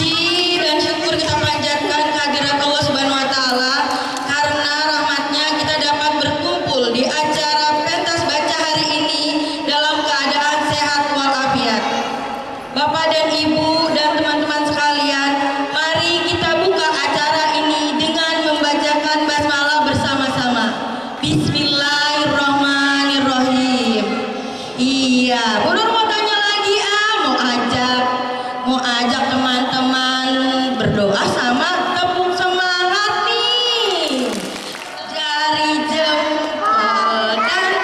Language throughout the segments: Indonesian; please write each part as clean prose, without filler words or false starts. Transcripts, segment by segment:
Puji dan syukur kita panjatkan kehadirat Allah Subhanahu wa taala karena rahmatnya kita dapat berkumpul di acara pentas baca hari ini dalam keadaan sehat walafiat. Bapak dan Ibu dan teman-teman sekalian, mari kita buka acara ini dengan membacakan basmalah bersama-sama. Bismillahirrahmanirrahim. Iya, Bu Nur mau tanya lagi mau ajak teman-teman berdoa sama tepuk semangat nih. Jari jempol dan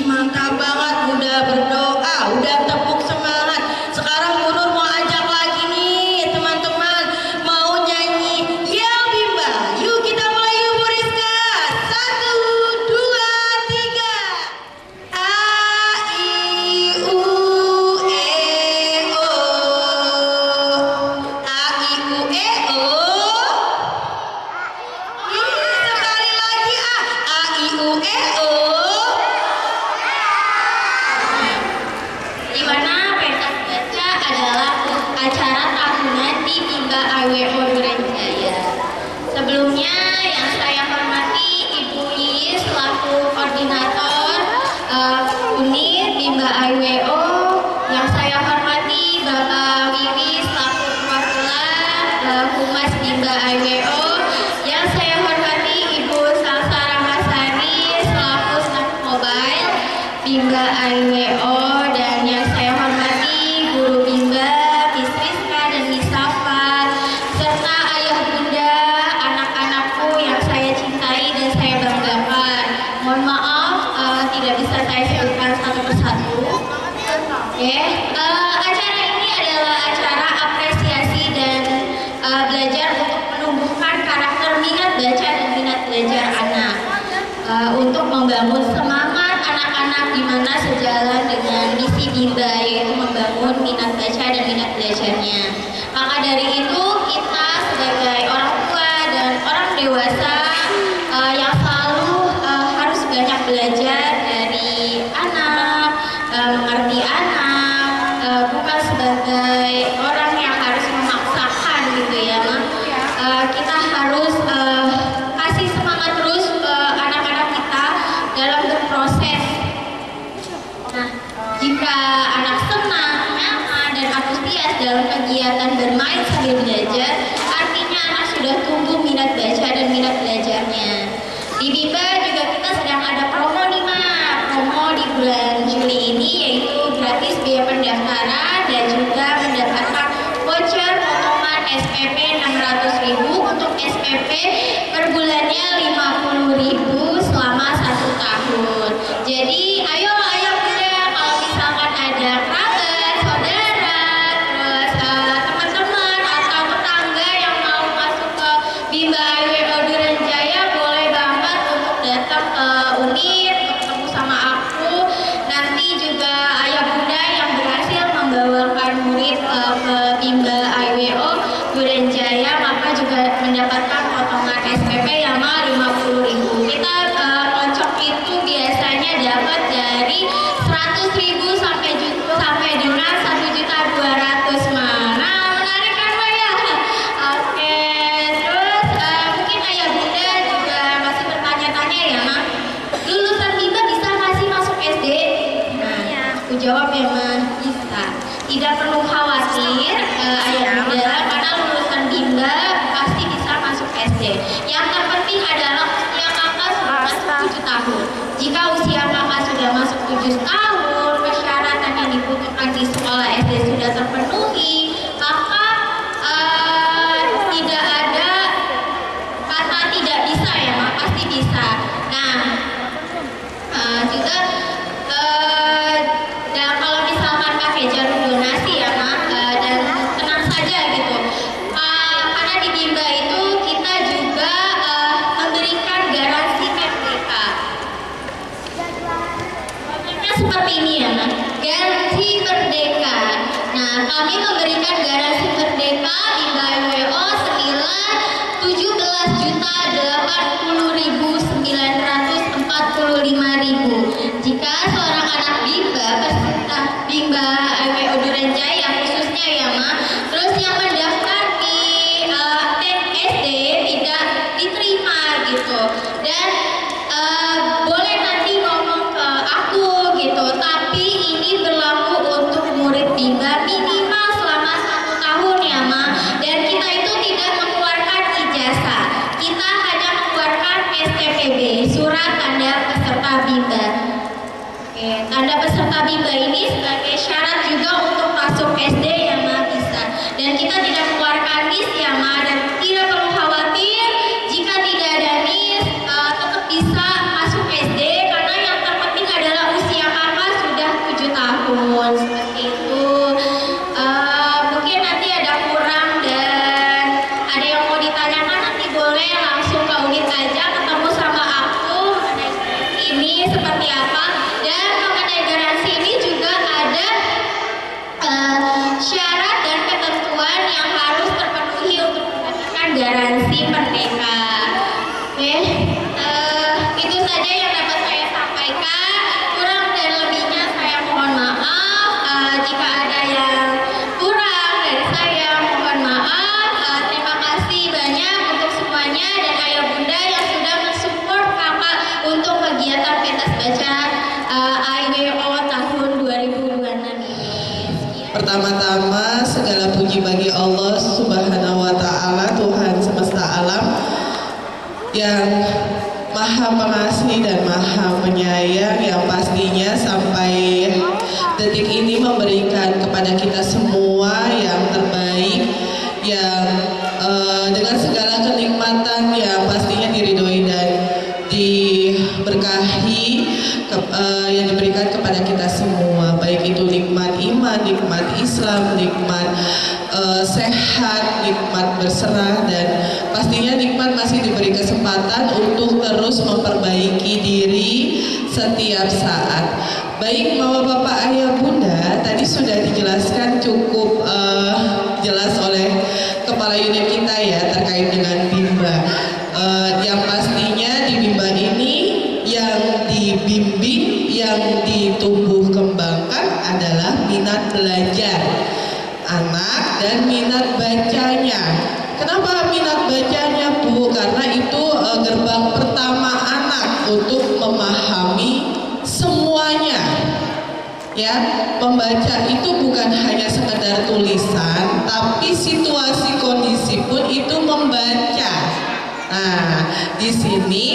mantap banget, udah berdoa, udah tepuk semangat. Sekarang Bu Nur mau ajak lagi nih teman-teman, mau nyanyi Yel Bimba. Yuk kita mulai yuk Bu Rizka. 1, 2, 3. A I U E O. A I U E O. Sekali lagi A I U E O. Di mana pentas baca adalah acara tahunan di Bimba IWO Duren Jaya. Sebelumnya yang saya hormati Ibu Iis selaku koordinator unit Bimba IWO, yang saya hormati Bapak Wiwi selaku perwakilan Humas Bimba IWO, yang saya hormati Ibu Salsa Ramasari selaku staf mobile Bimba IWO, dan yang saya hormati Guru Bimba, Miss Rizka dan Miss Safa, serta ayah bunda, anak-anakku yang saya cintai dan saya banggakan. Mohon maaf tidak bisa saya sebutkan satu persatu. Oke, acara ini adalah acara apresiasi dan belajar untuk menumbuhkan karakter minat baca dan minat belajar anak, untuk membangun semangat anak-anak di mana sejalan dengan misi Bimba, yaitu membangun minat baca dan minat belajarnya. Maka dari itu kita sebagai orang tua dan orang dewasa yang selalu harus banyak belajar dari anak, mengerti anak, bukan sebagai orang yang harus memaksakan gitu ya. Kita harus kasih semangat terus anak-anak kita dalam berproses. Nah, jika anak senang, nyaman, dan antusias dalam kegiatan bermain sambil belajar, artinya anak sudah tumbuh minat baca dan minat belajarnya. Di Bimba juga kita sedang ada promo nih promo di bulan Juli ini, yaitu gratis biaya pendaftaran dan juga mendapatkan voucher potongan SPP 600.000 untuk SPP per bulannya 50.000 selama 1 tahun. Jadi ayo bunda, kalau misalkan ada kerabat, saudara, terus teman-teman atau tetangga yang mau masuk ke Bimba IWO Duren Jaya, boleh banget untuk datang ke Aku jawab ya Ma, bisa. Tidak perlu khawatir ayah bunda, karena lulusan Bimba pasti bisa masuk SD. Yang terpenting adalah usia kakak sudah masuk 7 tahun. Jika usia kakak sudah masuk 7 tahun, persyaratan yang dibutuhkan di sekolah SD sudah terpenuhi, maka tidak ada kata tidak bisa ya Ma, pasti bisa. Nah, juga dan kalau misalkan pakai jalur donasi ya Ma, dan tenang saja gitu. Karena di Bimba itu kita juga memberikan garansi MDK. Contohnya seperti ini ya Ma, garansi merdeka. Nah, kami memberikan garansi merdeka Bimba IWO senilai 17.080.945.000. Jika seorang anak Bimba peserta Bimba IWO Durenjaya khususnya ya Ma, terus yang mendaftar di SD tidak diterima gitu, dan boleh nanti ngomong ke aku gitu, tapi ini berlaku untuk murid Bimba minimal selama 1 tahun ya Ma, dan kita itu tidak mengeluarkan ijazah, kita hanya mengeluarkan STPB, surat tanda peserta Bimba. Oke, tanda peserta Bimba ini sebagai syarat juga untuk masuk SD ya Ma, bisa. Dan kita tidak mengeluarkan NIS ya Ma, dan tidak perlu khawatir jika tidak ada NIS, tetap bisa masuk SD, karena yang terpenting adalah usia kakak sudah 7 tahun, seperti itu. Mungkin nanti ada kurang dan ada yang mau ditanyakan, nanti boleh langsung ke unit aja ketemu sama aku mengenai ini seperti apa. Dan mengenai garansi ini juga ada syarat dan ketentuan yang harus terpenuhi untuk mendapatkan garansi merdeka. Oke, itu saja yang dapat saya sampaikan. Kurang dan lebihnya saya mohon maaf. Jika ada yang kurang dari saya, mohon maaf. Terima kasih banyak untuk semuanya dan ayah bunda yang sudah mensupport kakak untuk kegiatan pentas baca IWO tahun 2026 ini. Pertama-tama segala puji bagi Allah Subhanahu wa Ta'ala, Tuhan semesta alam yang Maha Pengasih dan Maha Penyayang, yang pastinya sampai detik ini memberikan kepada kita semua yang terbaik, yang dengan segala kenikmatan yang pastinya diridhoi dan diberkahi yang diberikan kepada kita semua, baik itu nikmat iman, nikmat Islam, nikmat sehat, nikmat berserah, dan pastinya nikmat masih diberi kesempatan untuk terus memperbaiki diri setiap saat. Baik Mama Bapak Ayah Bunda, tadi sudah dijelaskan cukup jelas oleh Kepala Unit kita ya terkait dengan Bimba. Yang pastinya di Bimba ini yang dibimbing, yang ditumbuh kembangkan adalah minat belajar anak dan minat bacanya. Kenapa minat bacanya Bu? Karena itu gerbang pertama anak untuk memahami semuanya. Ya, membaca itu bukan hanya sekedar tulisan, tapi situasi kondisi pun itu membaca. Nah, di sini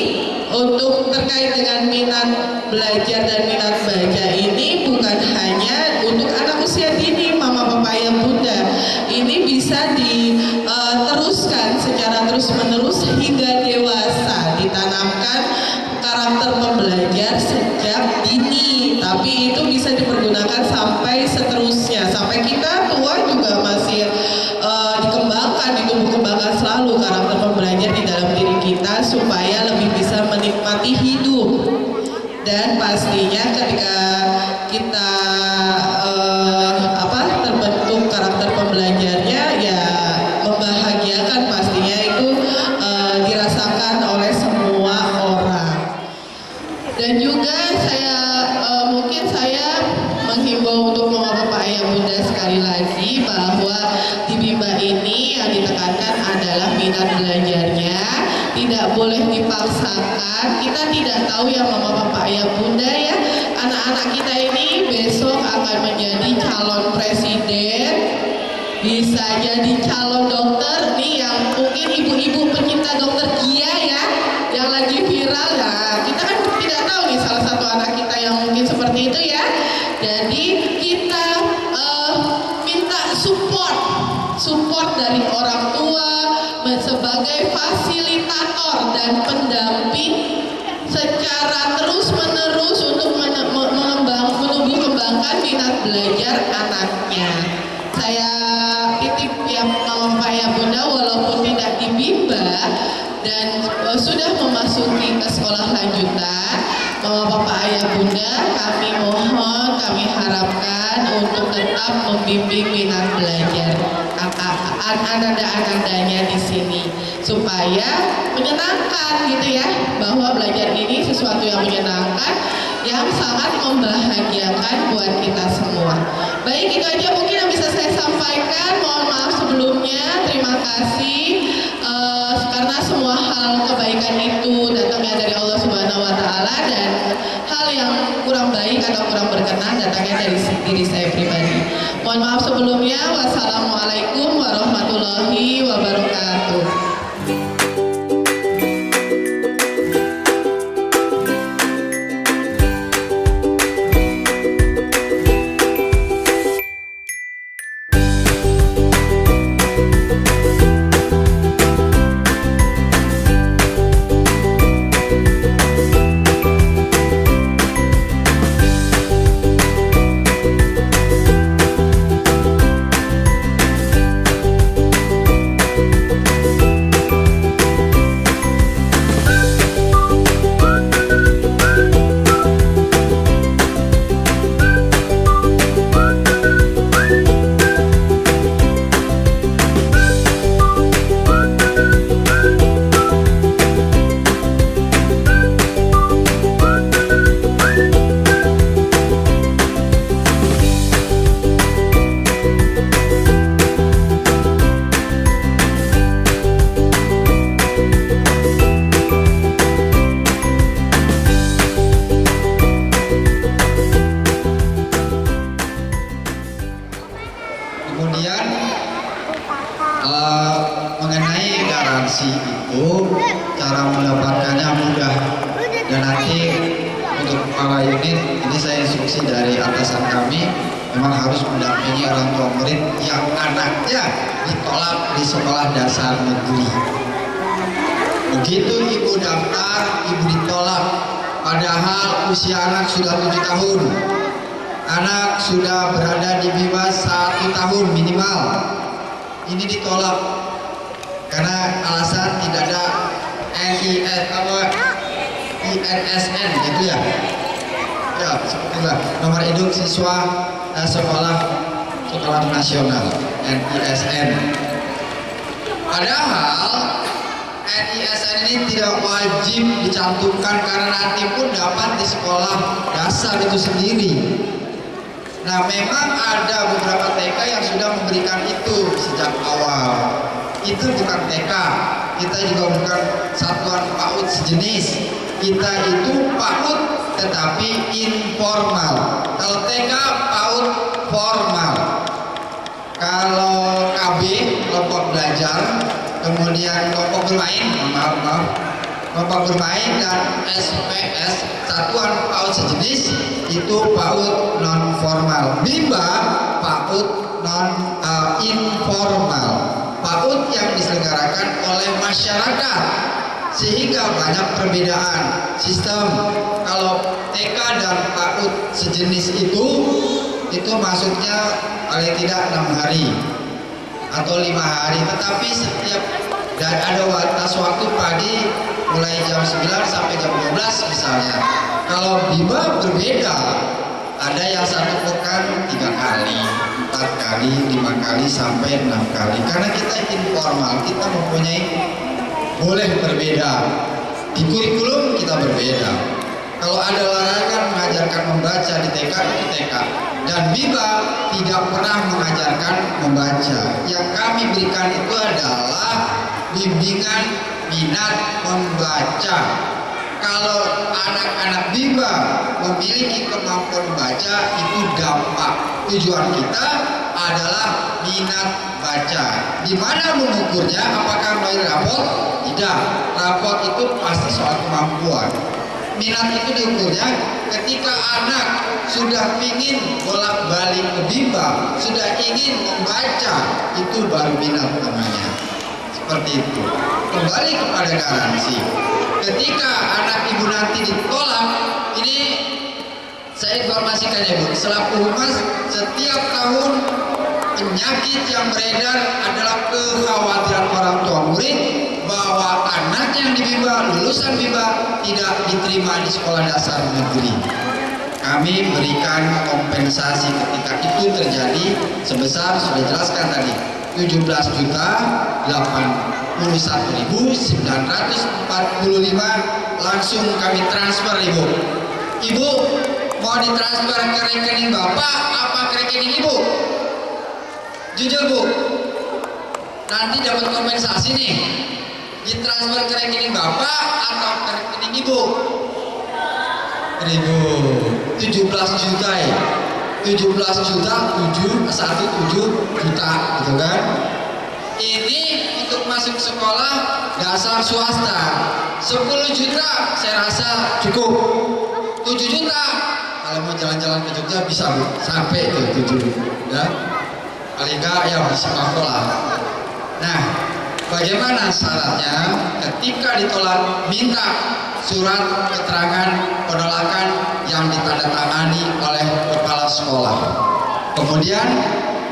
untuk terkait dengan minat belajar dan minat baca ini bukan hanya untuk anak usia dini, Mama Bapak Ayah Bunda. Ini bisa diteruskan secara terus-menerus hingga dewasa, ditanamkan karakter pembelajar sejak dini, tapi itu bisa dipergunakan sampai seterusnya, sampai kita tua juga masih dikembangkan, ditumbuh kembangkan selalu karakter pembelajar di dalam diri kita supaya lebih bisa menikmati hidup. Dan pastinya ketika kita terbentuk karakter pembelajarnya, ya membahagiakan, pastinya itu dirasakan oleh semua orang. Dan juga mungkin saya menghimbau untuk Mama Bapak Ayah Bunda sekali lagi bahwa di Bimba ini yang ditekankan adalah minat belajarnya, tidak boleh dipaksakan. Kita tidak tahu ya Mama Bapak Ayah Bunda ya, anak-anak kita ini besok akan menjadi calon presiden, bisa jadi calon dokter nih, yang mungkin ibu-ibu pecinta dokter Gia ya, yang lagi viral ya. Kita kan tidak tahu nih salah satu anak kita yang mungkin seperti itu ya. Jadi kita minta support dari orang tua sebagai fasilitator dan pendamping secara terus-menerus untuk menumbuh kembangkan minat belajar anaknya. Saya titip ya Mama Papa ya Bunda, walaupun tidak di Bimba dan sudah memasuki ke sekolah lanjutan, Mama Papa Ayah Bunda, kami mohon, kami harapkan untuk tetap membimbing minat belajar anak-anaknya di sini supaya menyenangkan gitu ya, bahwa belajar ini sesuatu yang menyenangkan, yang sangat membahagiakan buat kita semua. Baik, itu aja mungkin yang bisa saya sampaikan. Mohon maaf sebelumnya. Terima kasih karena semua hal kebaikan itu datangnya dari Allah Subhanahu wa Ta'ala, dan hal yang kurang baik atau kurang berkenan datangnya dari diri saya pribadi. Mohon maaf sebelumnya. Wassalamualaikum warahmatullahi wabarakatuh. Kemudian mengenai garansi itu, cara mendapatkannya mudah, dan nanti untuk para unit ini saya instruksi dari atasan kami, memang harus mendampingi orang tua murid yang anaknya ditolak di sekolah dasar negeri. Begitu ibu daftar, ibu ditolak, padahal usia anak sudah 7 tahun. Anak sudah berada di Bima 1 tahun minimal. Ini ditolak karena alasan tidak ada INSN gitu ya. Ya, sebetulnya nomor induk siswa sekolah nasional, NISN. Padahal NISN ini tidak wajib dicantumkan karena nanti pun dapat di sekolah dasar itu sendiri. Nah, memang ada beberapa TK yang sudah memberikan itu sejak awal. Itu bukan TK, kita juga bukan satuan PAUD sejenis. Kita itu PAUD tetapi informal. Kalau TK PAUD formal. Kalau KB kelompok belajar, kemudian kelompok bermain, kelompok bermain, dan SPS satuan PAUD sejenis itu PAUD non formal. Bimba PAUD non informal, PAUD yang diselenggarakan oleh masyarakat, sehingga banyak perbedaan sistem. Kalau TK dan PAUD sejenis itu maksudnya paling tidak 6 hari atau 5 hari, tetapi setiap dan ada batas waktu pagi mulai jam 9 sampai jam 12 misalnya. Kalau Bima berbeda, ada yang 1 pekan 3 kali, 4 kali, 5 kali sampai 6 kali. Karena kita informal, kita mempunyai boleh berbeda. Di kurikulum kita berbeda. Kalau ada larangan mengajarkan membaca di TK, itu TK. Dan Bima tidak pernah mengajarkan membaca. Yang kami berikan itu adalah bimbingan minat membaca. kalau anak-anak bimbel memiliki kemampuan membaca itu gampang. Tujuan kita adalah minat baca. Di mana mengukurnya? Apakah melalui rapot? Tidak. Rapot itu pasti soal kemampuan. Minat itu diukurnya ketika anak sudah ingin bolak-balik ke bimbel, sudah ingin membaca, itu baru minat namanya. Seperti itu. Kembali kepada garansi. Ketika anak ibu nanti ditolak, ini saya informasikan ya Bu, selaku humas, setiap tahun penyakit yang beredar adalah kekhawatiran orang tua murid bahwa anak yang di bimbel, lulusan bimbel tidak diterima di sekolah dasar negeri. Kami berikan kompensasi ketika itu terjadi sebesar, sudah jelaskan tadi, 17.081.945 langsung kami transfer Ibu. Ibu mau ditransfer ke rekening Bapak apa ke rekening Ibu? Jujur Bu, nanti dapat kompensasi nih, ditransfer ke rekening Bapak atau ke rekening Ibu? 17 juta ya, 17 juta, 17 juta gitu kan. Ini untuk masuk sekolah dasar swasta 10 juta saya rasa cukup. 7 juta kalau mau jalan-jalan ke Jogja bisa Bu, sampai ke 7 ya. Paling enggak ya bisa mampu lah. Nah, bagaimana syaratnya? Ketika ditolak, minta surat keterangan penolakan yang ditandatangani oleh kepala sekolah. Kemudian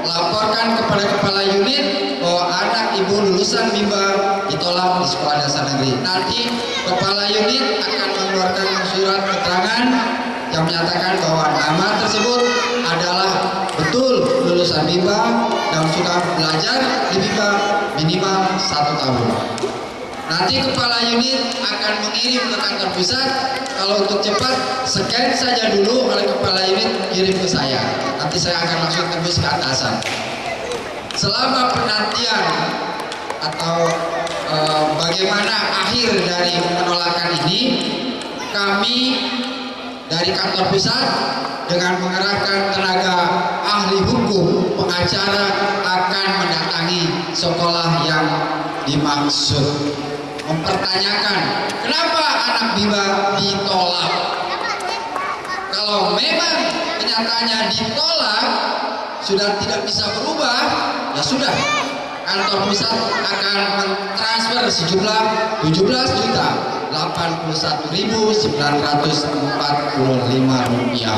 laporkan kepada kepala unit bahwa anak ibu lulusan bimbel ditolak di sekolah dasar negeri. Nanti kepala unit akan mengeluarkan surat keterangan yang menyatakan bahwa nama tersebut adalah betul lulusan bimbel dan sudah belajar di bimbel minimal 1 tahun. Nanti kepala unit akan mengirim ke kantor pusat. Kalau untuk cepat, scan saja dulu oleh kepala unit, kirim ke saya. Nanti saya akan langsung tembus ke atasan. Selama penantian atau bagaimana akhir dari penolakan ini, kami dari kantor pusat dengan mengerahkan tenaga ahli hukum, pengacara akan mendatangi sekolah yang dimaksud, mempertanyakan kenapa anak bimbel ditolak. Kalau memang kenyataannya ditolak, sudah tidak bisa berubah, ya sudah, kantor pusat akan mentransfer sejumlah 17.081.945 rupiah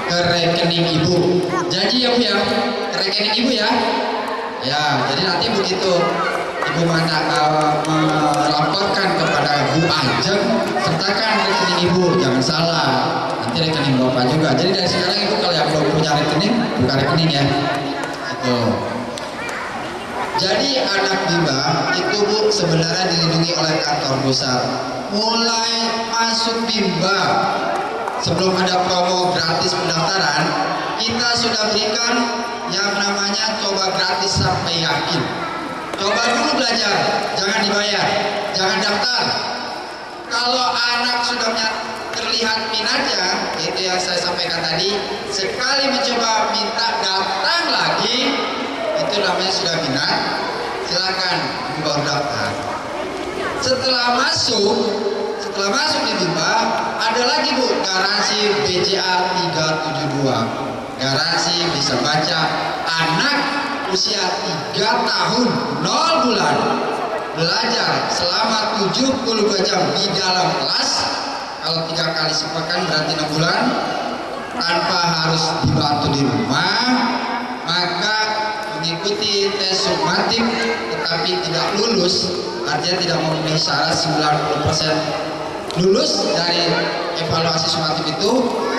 ke rekening ibu. Janji ya Bu ya, ke rekening ibu ya. Ya, jadi nanti begitu ibu melaporkan kepada Bu Ajeng, sertakan rekening ibu, jangan salah. Nanti rekening bapak juga. Jadi dari sekarang ibu kalau yang belum punya rekening, buka rekening ya. Gitu. Jadi anak bimbel itu Bu sebenarnya dilindungi oleh kantor pusat. Mulai masuk bimbel, sebelum ada promo gratis pendaftaran, kita sudah berikan yang namanya coba gratis sampai yakin. Coba dulu belajar, jangan dibayar, jangan daftar. Kalau anak sudah terlihat minatnya, itu yang saya sampaikan tadi, sekali mencoba minta datang lagi, itu namanya sudah minat, silakan baru daftar. Setelah masuk di bimbel, ada lagi Bu garansi BCA 372, garansi bisa baca. Anak usia 3 tahun 0 bulan belajar selama 72 jam di dalam kelas. Kalau 3 kali sepekan berarti 6 bulan tanpa harus dibantu di rumah, maka mengikuti tes sumatif tetapi tidak lulus, artinya tidak memenuhi syarat 90% lulus dari evaluasi sumatif itu,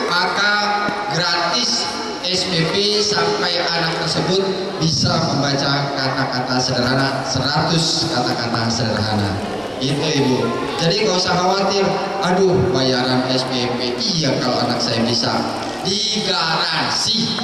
maka gratis SPP sampai anak tersebut bisa membaca kata-kata sederhana, 100 kata-kata sederhana. Itu Ibu. Jadi gak usah khawatir, aduh bayaran SPP, iya kalau anak saya bisa, digaransi.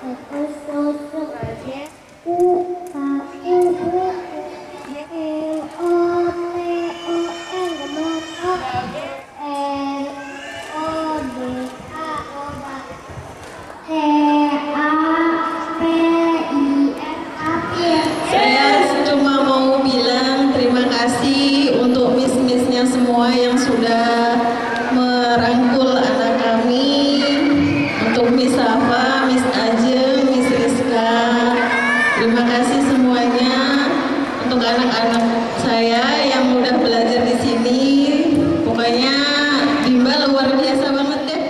Saya cuma mau bilang terima kasih untuk miss-missnya semua yang sudah merangkul anak kami, untuk Miss Safa, Miss Ajeng, Miss Rizka. Terima kasih semuanya untuk anak-anak saya yang udah belajar di sini. Pokoknya Bimba luar biasa banget deh.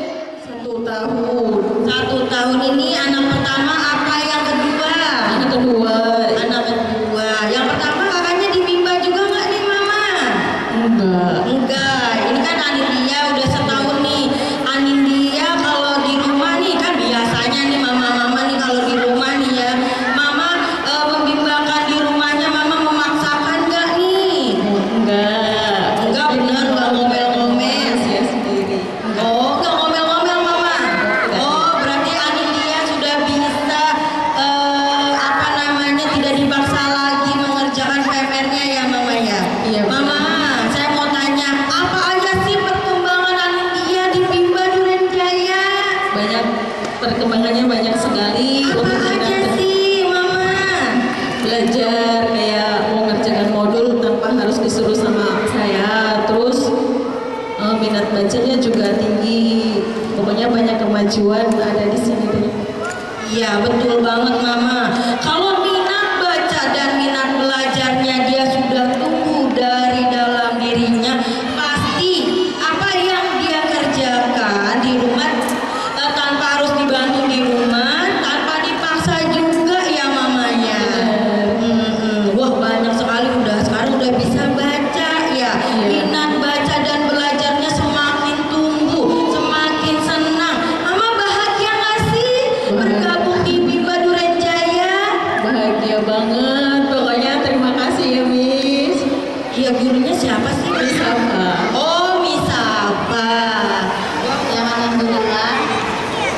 1 tahun. 1 tahun ini anak pertama apa yang kedua? Yang kedua. Anak kedua. Yang pertama kakaknya di Bimba juga nggak nih Mama? Enggak. Enggak. Ini kan Anindya udah setahun nih. Anindya kalau di rumah nih kan biasanya nih mama-mama nih kalau di rumah nih ya. Mama membimbakan di rumahnya Mama memaksakan nggak nih? Enggak. Enggak bener nggak ngomel-ngomel. Saya sendiri. Oh, nggak ngomel-ngomel Mama. Oh, berarti Anindya sudah bisa apa namanya tidak dipaksa lagi mengerjakan PR-nya ya Mama ya. Iya, betul. Mama, saya mau tanya apa aja sih perkembangan Anindya di Bimba Duren Jaya? Banyak perkembangannya banyak sekali Apa untuk aja minat sih Mama? belajar kayak mau ngerjakan modul tanpa harus disuruh sama saya. Terus minat bacanya juga tinggi. Pokoknya banyak kemajuan ada di sini deh. Iya betul banget Mama. Kalau minat baca dan minat belajarnya dia sudah tumbuh dari dalam dirinya, pasti apa yang dia kerjakan di rumah tanpa harus dibantu di rumah, tanpa dipaksa juga ya mamanya. Wah banyak sekali sekarang udah bisa baca ya. Minat baca dan belajarnya semakin tumbuh, semakin senang. Mama bahagia nggak sih bergabung di Bimba Duren Jaya? Bahagia banget. Pokoknya terima kasih ya Miss. Iya gurunya siapa sih? Miss Safa. Oh Misapa. Ya alhamdulillah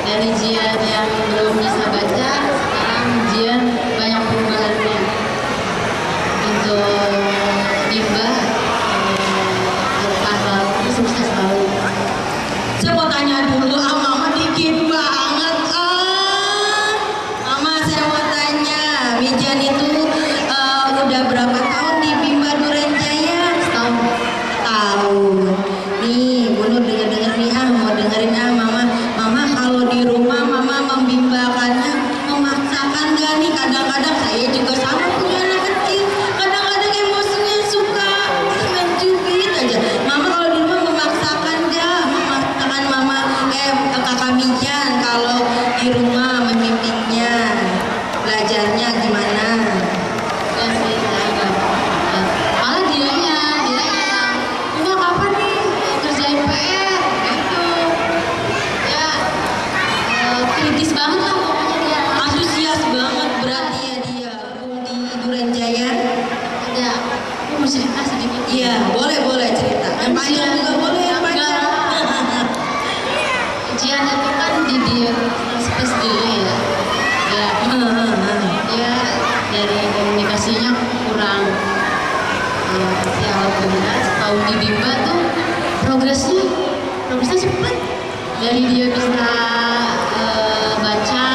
dari Jian yang belum bisa baca sekarang Jian banyak perubahannya untuk Bimba berkah selalu sukses selalu. Saya mau tanya dulu, Mama dikit banget. Mama saya mau tanya, Mijan itu udah berapa tahun di Bimba Duren Jaya? Setahun. Tahun. Nih, Bu Nur denger-denger nih mau dengerin Mama. Mama kalau di rumah Mama membimbakannya memaksakan gak nih? Kadang-kadang saya juga sama punya anak kecil. Kadang-kadang emosinya suka main cubit aja. Mama kalau di rumah memaksakan gak? Memaksakan Mama kakak Mijan kalau di rumah membimbingnya. Belajarnya gimana? Dan saya malah dianya udah kapan nih kerjain PR gitu ya, kritis banget lah pokoknya dia. Antusias banget berarti ya dia di Duren Jaya. Ada aku mau cerita sedikit. Iya, boleh cerita. Yang panjang juga boleh yang panjang. Ujian itu kan di dia space delay ya. Dia dari komunikasinya kurang. Ya alhamdulillah setahun di Bimba tuh progresnya cepat. Dari dia bisa baca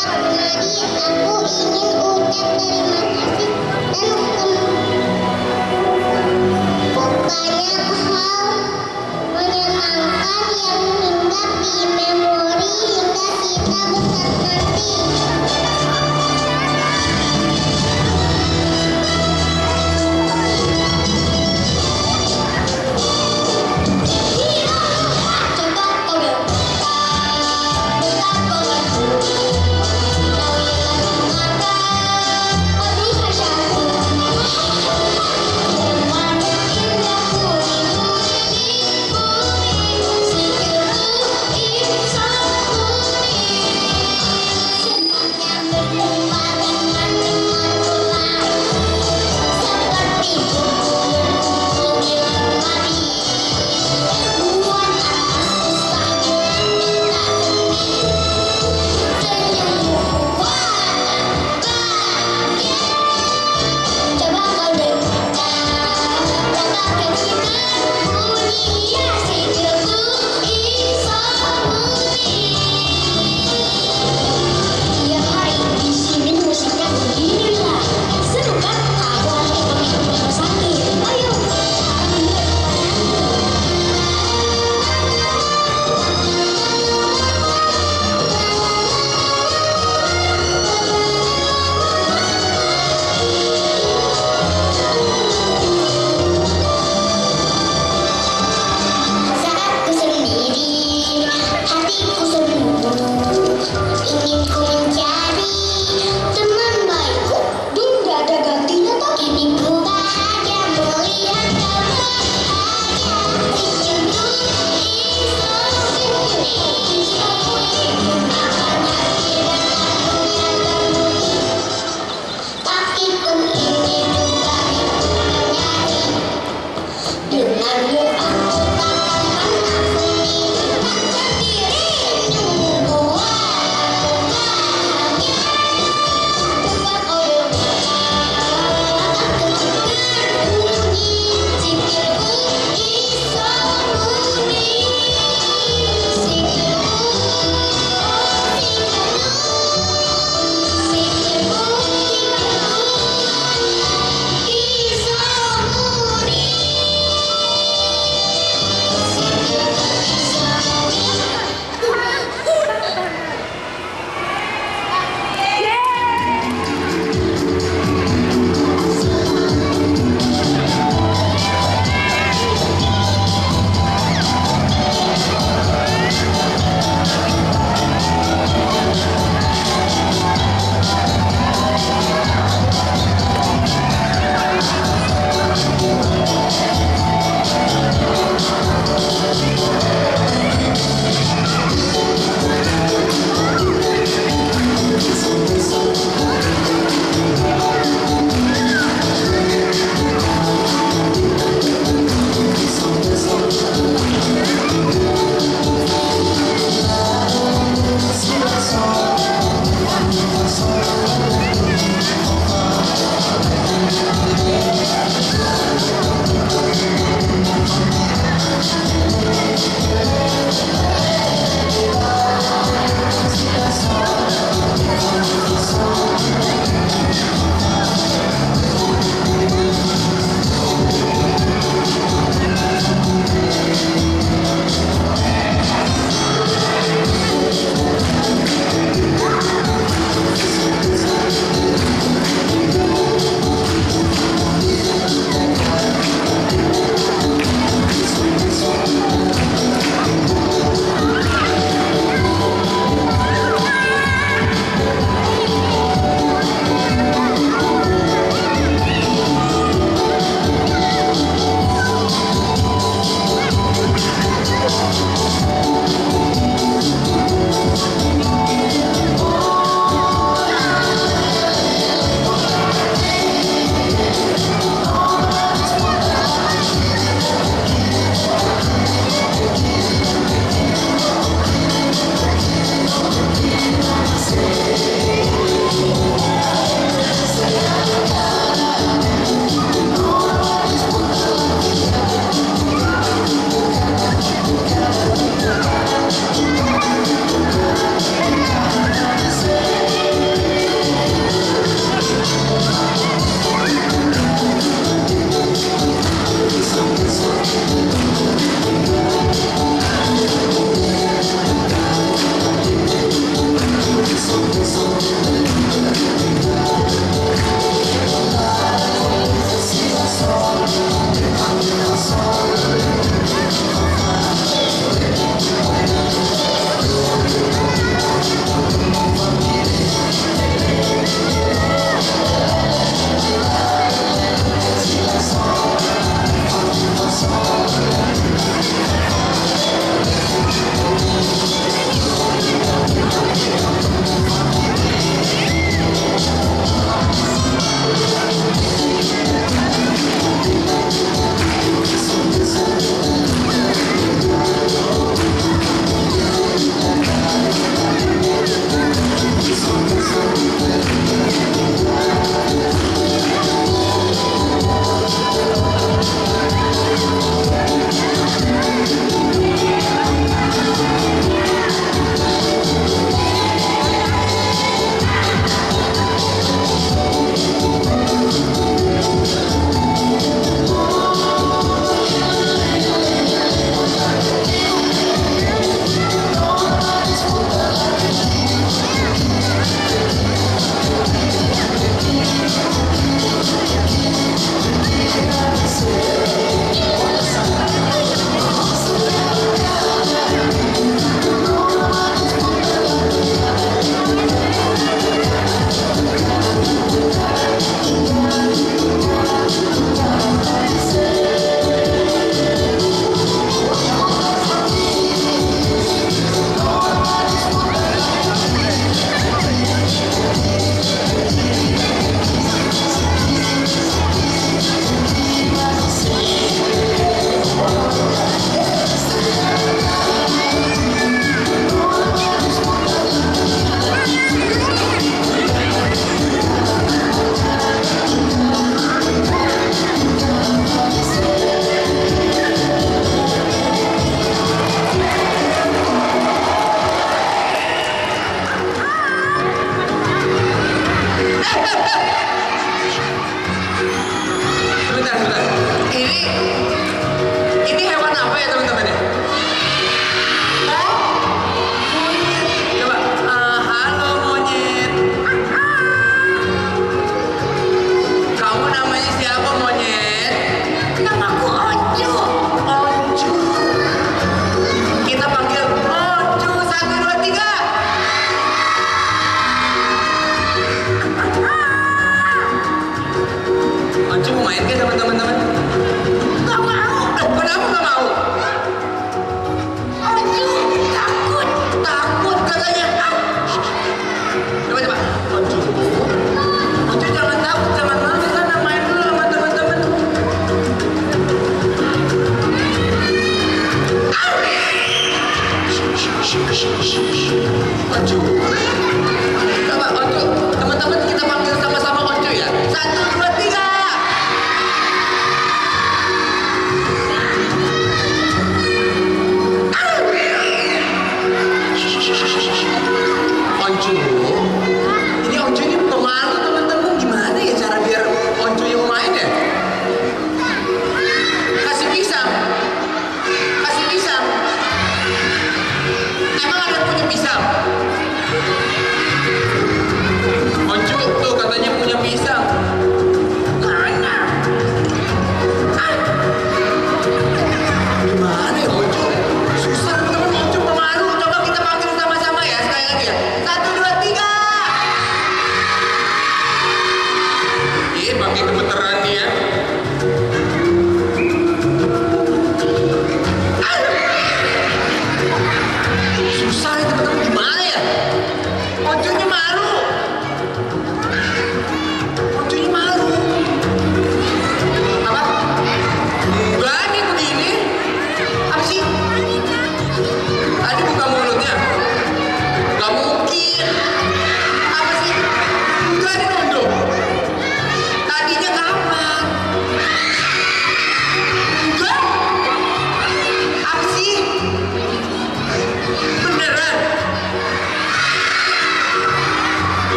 Coba kau betapa betapa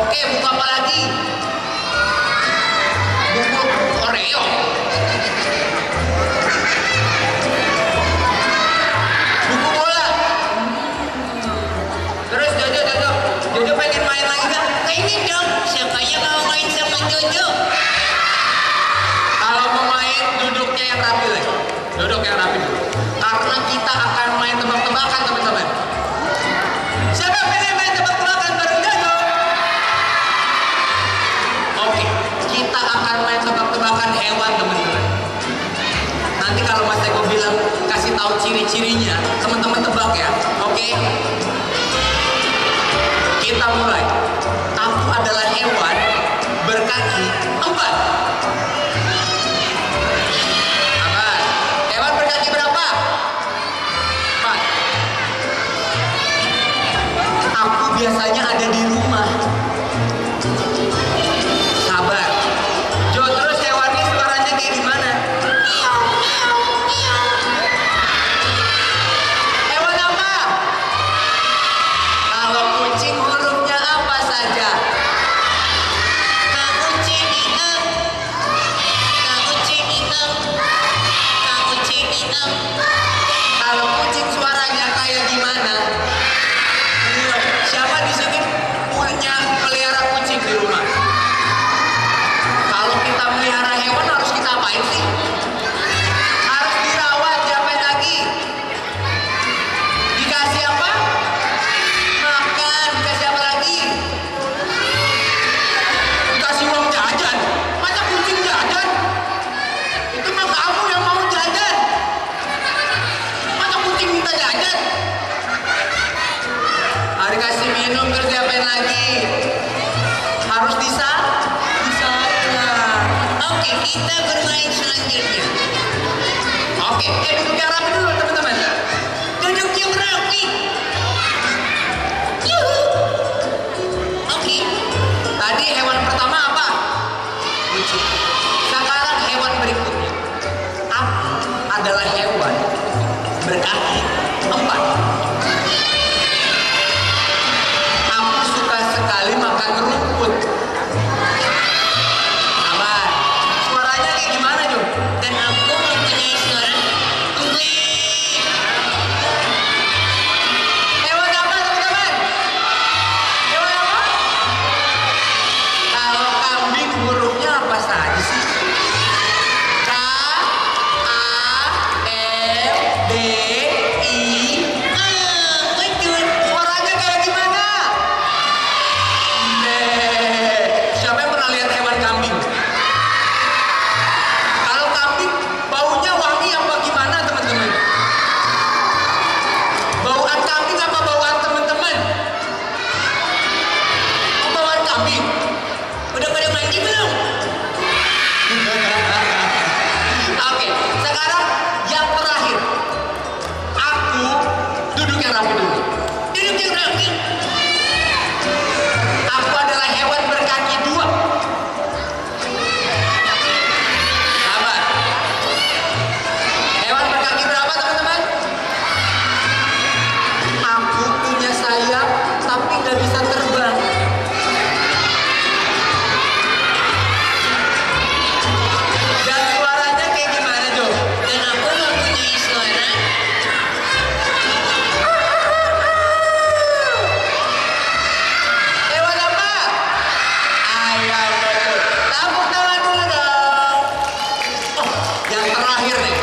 Oke, buku apa lagi? Buku Oreo. Buku bola. Terus Jojo pengen main lagi kan? Pengen dong. Siapa yang mau main sama Jojo? Kalau mau main, duduknya yang rapi lagi. Duduk yang rapi dulu. Karena kita akan main tebak-tebakan, teman-teman. Siapa yang pengen main tebak-tebakan bareng Jojo? Oke, kita akan main tebak-tebakan hewan, teman-teman. Nanti kalau Mas Eko bilang kasih tahu ciri-cirinya, teman-teman tebak ya. Oke? Kita mulai. Aku adalah hewan berkaki 4. Apa? Hewan berkaki berapa? 4. Aku biasanya ada di rumah. Sabar. Jo, terus hewannya suaranya kayak gimana? Hewan apa? Kalau kucing hurufnya apa saja? Kucing hitam. Kucing hitam. Kucing hitam. Kalau kucing suaranya kayak gimana? Siapa di sini punya pelihara kucing di rumah? Kalau kita melihara hewan harus kita apain sih? Harus dirawat, diapain lagi? Dikasih apa? Makan, dikasih apa lagi? Dikasih uang jajan. Masa kucing jajan? Itu mah kamu yang mau jajan. Masa kucing minta jajan? Harus kasih minum, terus diapain lagi? Harus disayang. Oke, kita bermain selanjutnya. Oke, duduk yang rapi dulu teman-teman. Duduk yang rapi. Yuhu. Oke. Tadi hewan pertama apa? Kucing. Sekarang hewan berikutnya. Aku adalah hewan berkaki 4. Aku suka sekali makan rumput. Aman. Suaranya kayak gimana, Jo? Dan aku mempunyai suara hewan apa, teman-teman? Hewan apa? Kalau kambing hurufnya apa saja sih? K, A, M, D, I, A. Betul. Suaranya kayak gimana? Siapa yang pernah lihat hewan kambing? Kalau kambing baunya wangi apa gimana, teman-teman? Bauan kambing apa bauan teman-teman? Oh, bauan kambing. Udah pada mandi belum? Oke, sekarang yang terakhir. Aku duduk yang rapi dulu. Duduk yang rapi. Aku adalah hewan berkaki 2. Sabar. Hewan berkaki berapa, teman-teman? Aku punya sayap, tapi nggak bisa terbang. Dan suaranya kayak gimana, Jo? Dan aku mempunyai suara. Hewan apa? Ayam, betul. Tepuk tangan dulu dong. Oh, yang terakhir nih.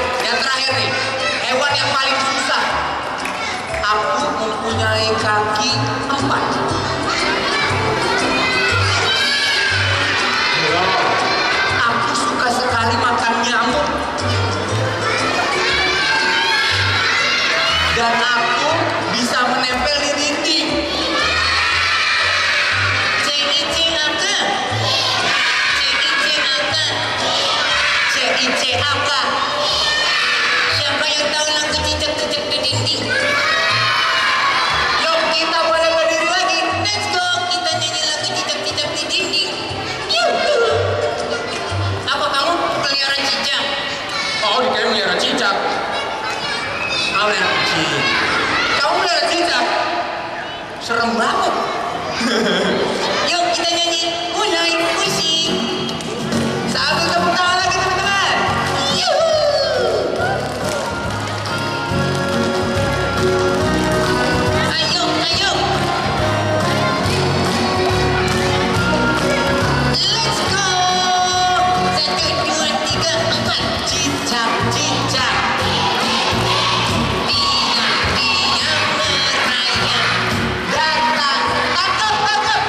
Hewan yang paling susah. Aku mempunyai kaki 4. Aku suka sekali makan nyamuk. Dan aku bisa menempel di dinding. C-I-C-A-K. Siapa yang tahu lagu cicak-cicak di dinding? Yuk, kita boleh berdiri lagi. Let's go, kita nyanyi lagu cicak-cicak di dinding. Yuhu. Apa kamu pelihara cicak? Oh, dikira pelihara cicak. Kamu yang kecil. Kamu pelihara cicak? Serem banget. Yuk, kita cicak cicak. Dia merayap datang, tangkap tangkap.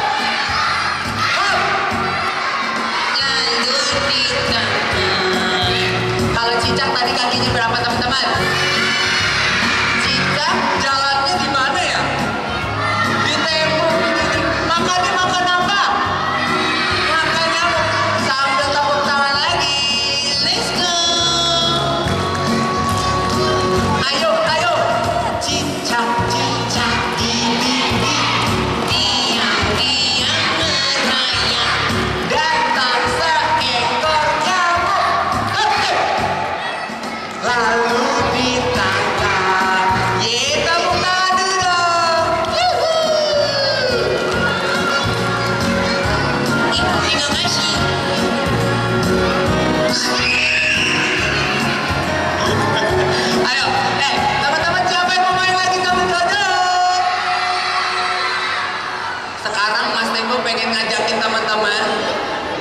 Hop. Lalu ditangkap. Kalau cicak tadi kakinya berapa teman-teman? Cicak jalannya di mana ya? Di tembok. Makanya makan apa? Makan nyamuk. Sambil tepuk tangan lagi. Let's go. Ayo, ayo. Cicak, cicak di bibi. Diam-diam merayap. Datang seekor nyamuk. Hop, hop. Lalu ditangkap. Ye, tepuk tangan dulu dong. Terima kasih. Ayo, teman-teman siapa yang mau main lagi sama Jojo? Sekarang Mas Tempo pengen ngajakin teman-teman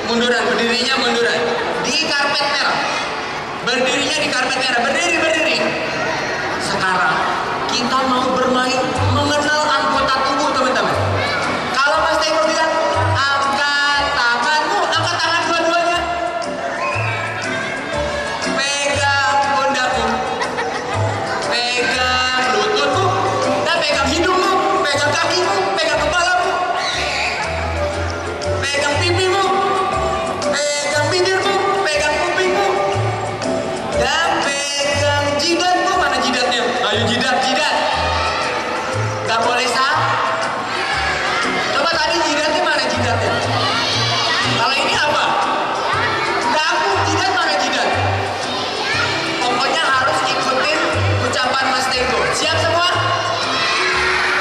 munduran, berdirinya munduran di karpet merah. Berdirinya di karpet merah, berdiri. Sekarang kita mau bermain mengenal anggota tubuh teman-teman. Kalau Mas Tempo bilang angkat tanganmu, angkat tangan dua-duanya. Pegang pundakmu, pegang lututmu, dan pegang hidungmu, pegang kakimu, pegang kepalamu, pegang pipimu, pegang bibirmu, pegang kupingmu, dan pegang jidatmu. Mana jidatnya? Ayo jidat. Gak boleh coba tadi jidatnya mana jidatnya? Kalau ini apa? Dagu, jidat mana jidat? Pokoknya harus ikutin ucapan Mas Teguh. Siap semua?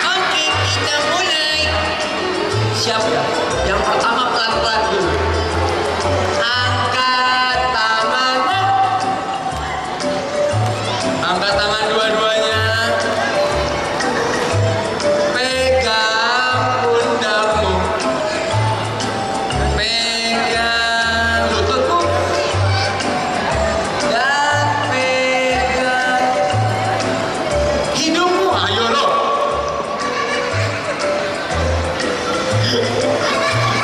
Oke, kita mulai. Siap ya? Yang pertama pelan-pelan dulu. Angkat tanganmu. Angkat tangan dua-duanya. Pegang pundakmu. Pegang lututmu. Dan pegang hidungmu. Ayo loh.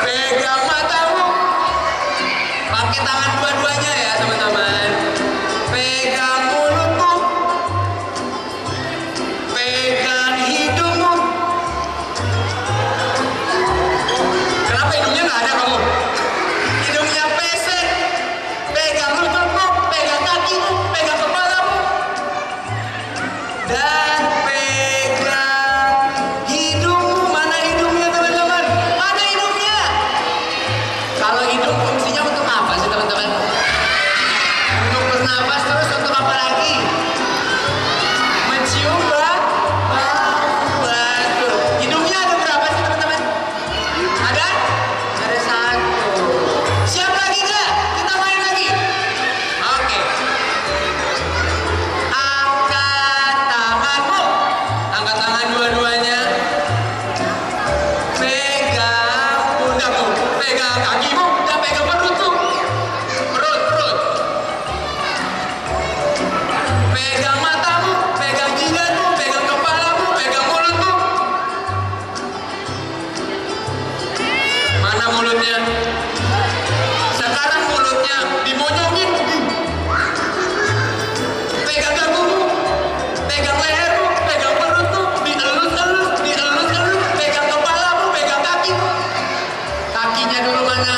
Pegang matamu. Pakai tangan dua-duanya ya teman-teman. Pegang mulutmu. Pegang hidungmu. Kenapa hidungnya nggak ada kamu? Hidungnya pesek. Pegang lututmu, pegang kakimu, pegang kepalamu. Dan pegang hidungmu. Mana hidungnya teman-teman? Mana hidungnya? Kalau hidung fungsinya untuk apa sih teman-teman? Untuk bernapas, terus untuk apa lagi? Mencium bau. Waduh. Hidungnya ada berapa sih teman-teman? Ada? Ada satu. Siap lagi nggak? Kita main lagi. Oke. Angkat tanganmu. Angkat tangan dua-duanya. Pegang pundakmu. Pegang kakimu. Dan pegang perutmu. Perut. Pegang matamu. Pegang jidatmu. Pegang kepalamu. Pegang mulutmu. Mana mulutnya? Sekarang mulutnya dimonyongin. Pegang dagumu, pegang lehermu, pegang perutmu, dielus-elus, pegang kepalamu, pegang kakimu. Kakinya dulu mana?